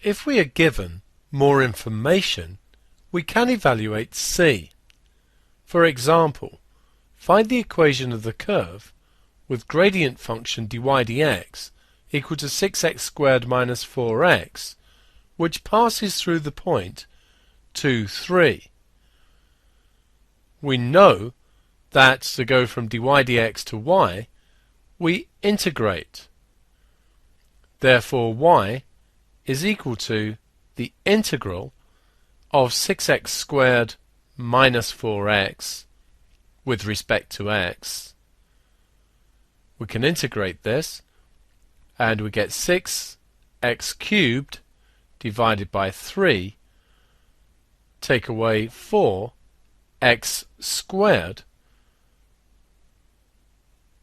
If we are given more information, we can evaluate c. For example, find the equation of the curve with gradient function dy dx equal to 6x squared minus 4x, which passes through the point 2, 3. We know that to go from dy dx to y, we integrate. Therefore y is equal to the integral of 6x squared minus 4x with respect to x. We can integrate this and we get 6x cubed divided by 3, take away 4x squared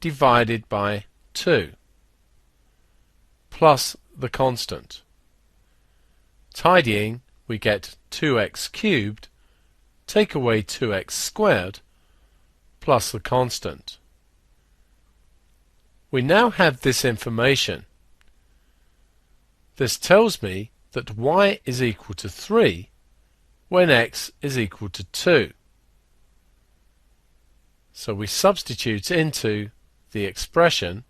divided by 2 plus the constant. Tidying, we get 2x cubed, take away 2x squared plus the constant. We now have this information. This tells me that y is equal to 3 when x is equal to 2. So we substitute into the expression.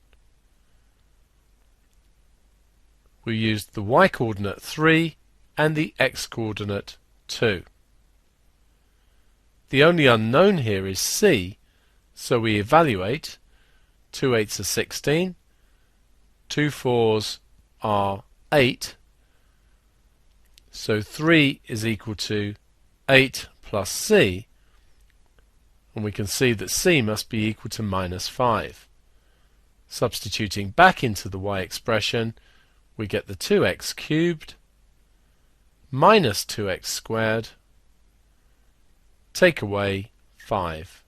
We used the y-coordinate 3 and the x-coordinate 2. The only unknown here is c, so we evaluate. 2 8s are 16, 2 4s are 8, so 3 is equal to 8 plus c, and we can see that c must be equal to minus 5. Substituting back into the y expression, we get the 2x cubed minus 2x squared, take away 5.